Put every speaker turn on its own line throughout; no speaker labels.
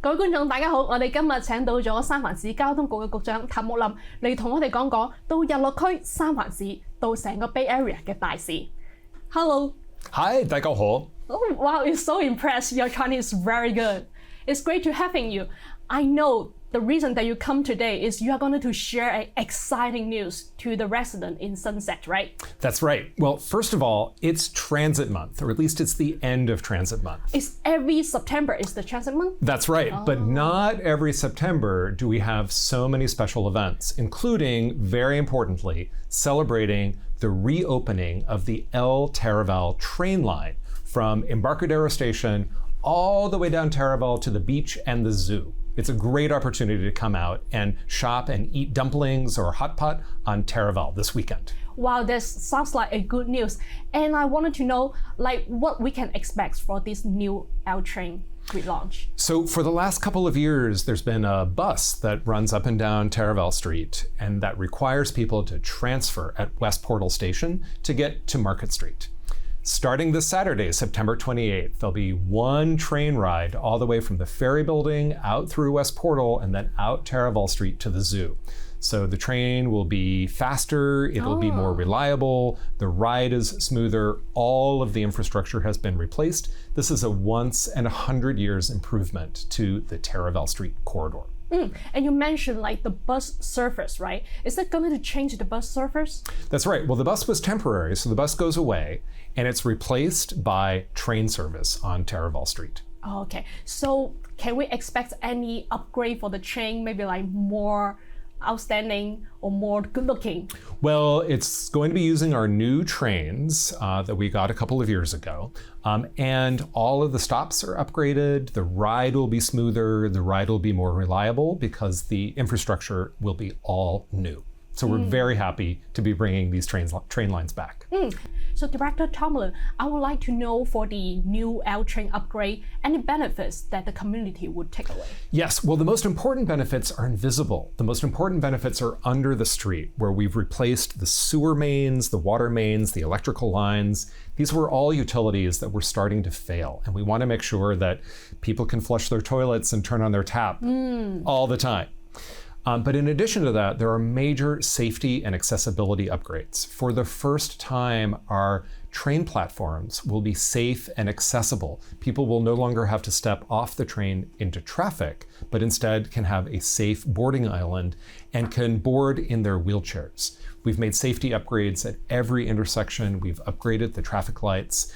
各位觀眾大家好，我哋今日請到咗三藩市交通局嘅局長譚沐霖嚟同我哋講講到日落區、三藩市到成個 Bay Area 嘅大事。Hello.
Hi, 大家好.
Oh wow, it's so impressed. Your Chinese is very good. It's great to having you. I know the reason that you come today is you are going to share exciting news to the resident in Sunset, right?
That's right. Well, first of all, it's transit month, or at least it's the end of transit month.
It's every September is the transit month?
That's right, but not every September do we have so many special events, including, very importantly, celebrating the reopening of the El Taraval train line from Embarcadero Station all the way down Taraval to the beach and the zoo. It's a great opportunity to come out and shop and eat dumplings or hot pot on Taraval this weekend.
Wow, that sounds like a good news. And I wanted to know what we can expect for this new L train relaunch.
So for the last couple of years, there's been a bus that runs up and down Taraval Street and that requires people to transfer at West Portal Station to get to Market Street. Starting this Saturday, September 28th, there'll be one train ride all the way from the ferry building out through West Portal and then out Taraval Street to the zoo. So the train will be faster, it'll be more reliable, the ride is smoother, all of the infrastructure has been replaced. This is a once in 100 years improvement to the Taraval Street corridor.
And you mentioned the bus surface, right? Is that going to change the bus surface?
That's right. Well, the bus was temporary, so the bus goes away and it's replaced by train service on Taraval Street.
Okay, so can we expect any upgrade for the train, maybe more outstanding or more good looking?
Well, it's going to be using our new trains that we got a couple of years ago. And all of the stops are upgraded. The ride will be smoother. The ride will be more reliable because the infrastructure will be all new. So we're very happy to be bringing these train lines back.
So Director Tumlin, I would like to know for the new L train upgrade, any benefits that the community would take away?
Yes, well, the most important benefits are invisible. The most important benefits are under the street, where we've replaced the sewer mains, the water mains, the electrical lines. These were all utilities that were starting to fail. And we want to make sure that people can flush their toilets and turn on their tap all the time. But in addition to that, there are major safety and accessibility upgrades. For the first time, our train platforms will be safe and accessible. People will no longer have to step off the train into traffic, but instead can have a safe boarding island and can board in their wheelchairs. We've made safety upgrades at every intersection. We've upgraded the traffic lights.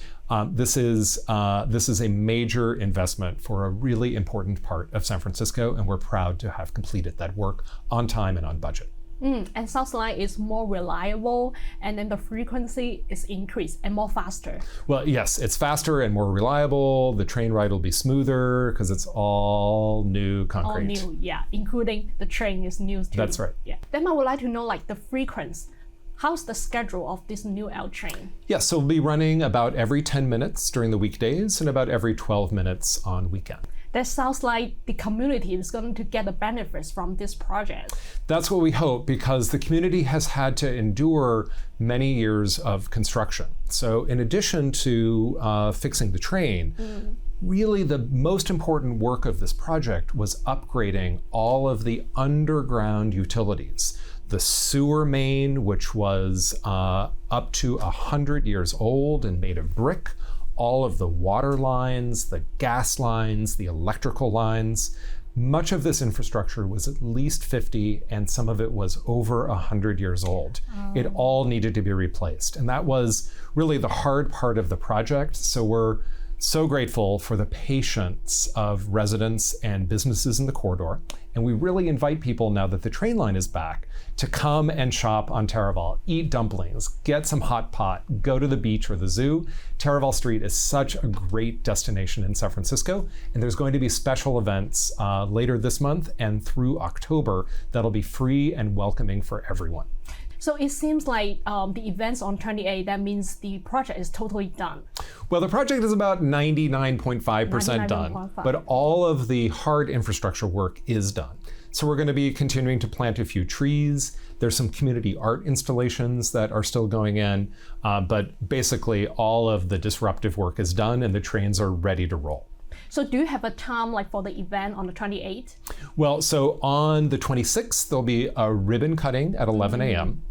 This is a major investment for a really important part of San Francisco, and we're proud to have completed that work on time and on budget.
And sounds like it's more reliable, and then the frequency is increased and more faster.
Well, yes, it's faster and more reliable. The train ride will be smoother because it's all new concrete.
All new, yeah, including the train is new too.
That's right.
Yeah. Then I would like to know the frequency. How's the schedule of this new L train?
Yes, so we'll be running about every 10 minutes during the weekdays and about every 12 minutes on weekend.
That sounds like the community is going to get the benefits from this project.
That's what we hope, because the community has had to endure many years of construction. So in addition to fixing the train, really the most important work of this project was upgrading all of the underground utilities. The sewer main, which was up to 100 years old and made of brick, all of the water lines, the gas lines, the electrical lines. Much of this infrastructure was at least 50, and some of it was over 100 years old. It all needed to be replaced. And that was really the hard part of the project. So we're so grateful for the patience of residents and businesses in the corridor. And we really invite people, now that the train line is back, to come and shop on Taraval, eat dumplings, get some hot pot, go to the beach or the zoo. Taraval Street is such a great destination in San Francisco, and there's going to be special events later this month and through October that'll be free and welcoming for everyone.
So it seems like the events on 28, that means the project is totally done.
Well, the project is about 99.5% done, but all of the hard infrastructure work is done. So we're going to be continuing to plant a few trees. There's some community art installations that are still going in, but basically all of the disruptive work is done and the trains are ready to roll.
So do you have a time like for the event on the 28th?
Well, so on the 26th, there'll be a ribbon cutting at 11 a.m.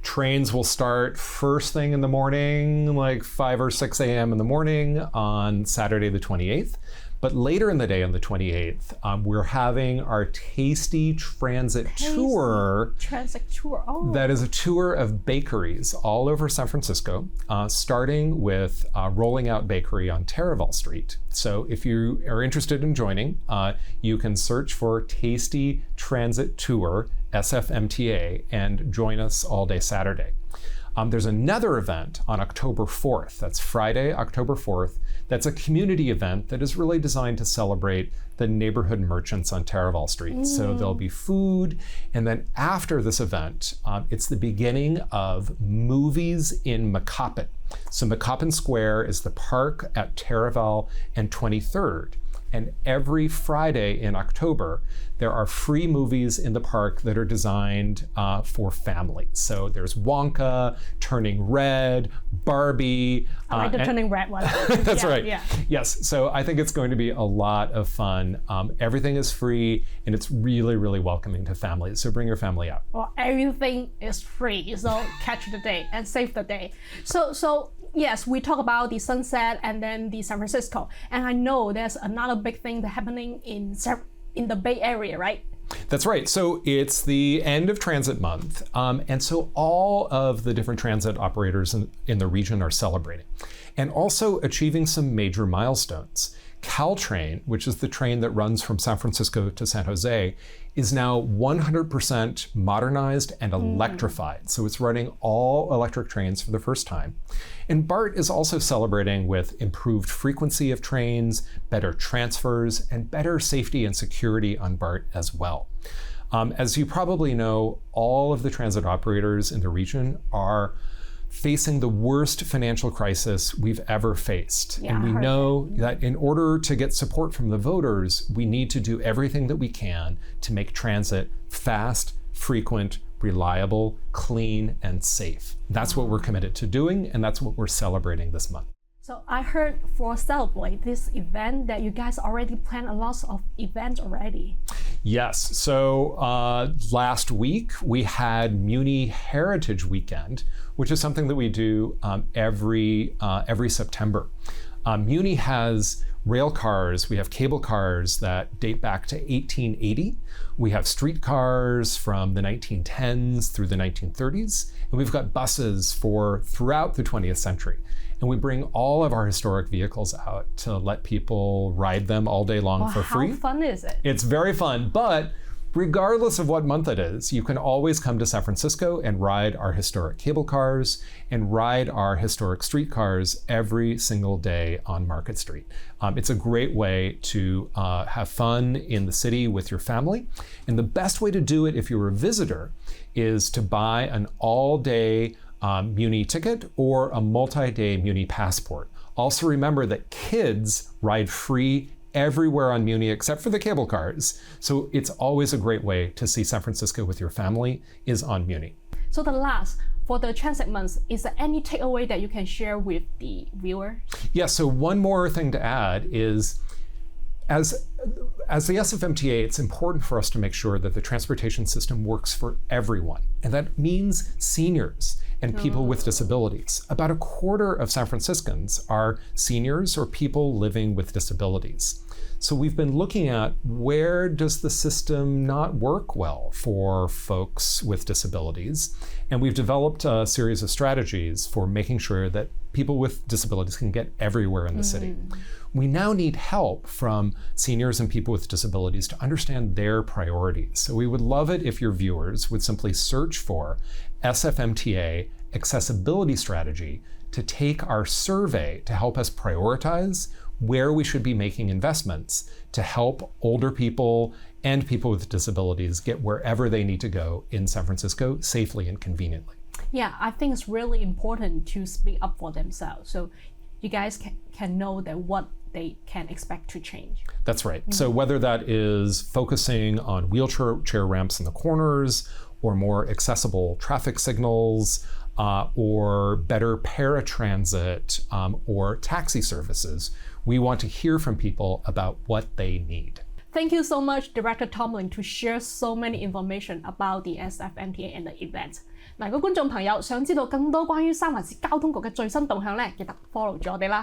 Trains will start first thing in the morning, like 5 or 6 a.m. in the morning on Saturday the 28th. But later in the day on the 28th, we're having our Tasty Transit Tour.
Transit Tour, oh.
That is a tour of bakeries all over San Francisco, starting with Rolling Out Bakery on Taraval Street. So if you are interested in joining, you can search for Tasty Transit Tour, SFMTA, and join us all day Saturday. There's another event on October 4th. That's Friday, October 4th. That's a community event that is really designed to celebrate the neighborhood merchants on Taraval Street. So there'll be food. And then after this event, it's the beginning of Movies in McCoppin. So McCoppin Square is the park at Taraval and 23rd. And every Friday in October, there are free movies in the park that are designed for families. So there's Wonka, Turning Red, Barbie.
I like the Turning Red one.
That's right.
Yeah.
Yes. So I think it's going to be a lot of fun. Everything is free, and it's really, really welcoming to families. So bring your family out.
Well, everything is free. So catch the day and save the day. So yes, we talk about the sunset and then the San Francisco. And I know there's another big thing that's happening in the Bay Area, right?
That's right. So it's the end of transit month. And so all of the different transit operators in the region are celebrating and also achieving some major milestones. Caltrain, which is the train that runs from San Francisco to San Jose, is now 100% modernized and electrified. So it's running all electric trains for the first time. And BART is also celebrating with improved frequency of trains, better transfers, and better safety and security on BART as well. As you probably know, all of the transit operators in the region are facing the worst financial crisis we've ever faced.
Yeah,
and we know that in order to get support from the voters, we need to do everything that we can to make transit fast, frequent, reliable, clean, and safe. That's what we're committed to doing, and that's what we're celebrating this month.
So I heard for celebrate this event that you guys already planned a lot of events already.
Yes. So last week we had Muni Heritage Weekend, which is something that we do every September. Muni has rail cars, we have cable cars that date back to 1880. We have streetcars from the 1910s through the 1930s, and we've got buses for throughout the 20th century. And we bring all of our historic vehicles out to let people ride them all day long for free.
How fun is it?
It's very fun, but regardless of what month it is, you can always come to San Francisco and ride our historic cable cars and ride our historic streetcars every single day on Market Street. It's a great way to have fun in the city with your family. And the best way to do it if you're a visitor is to buy an all-day Muni ticket or a multi-day Muni passport. Also remember that kids ride free everywhere on Muni except for the cable cars. So it's always a great way to see San Francisco with your family is on Muni.
So the last, for the transit months, is there any takeaway that you can share with the viewers? Yeah,
so one more thing to add is as the SFMTA, it's important for us to make sure that the transportation system works for everyone. And that means seniors and people with disabilities. About a quarter of San Franciscans are seniors or people living with disabilities. So we've been looking at where does the system not work well for folks with disabilities. And we've developed a series of strategies for making sure that people with disabilities can get everywhere in the city. We now need help from seniors and people with disabilities to understand their priorities. So we would love it if your viewers would simply search for SFMTA Accessibility Strategy to take our survey to help us prioritize where we should be making investments to help older people and people with disabilities get wherever they need to go in San Francisco safely and conveniently.
Yeah, I think it's really important to speak up for themselves so you guys can know that what they can expect to change.
That's right. So whether that is focusing on wheelchair ramps in the corners or more accessible traffic signals, or better paratransit or taxi services, We want to hear from people about what they need.
Thank you so much, Director Tumlin, to share so many information about the SFMTA and the event. 嗱，如果觀眾朋友想知道更多關於三藩市交通局嘅最新動向咧，記得 follow 咗我哋啦。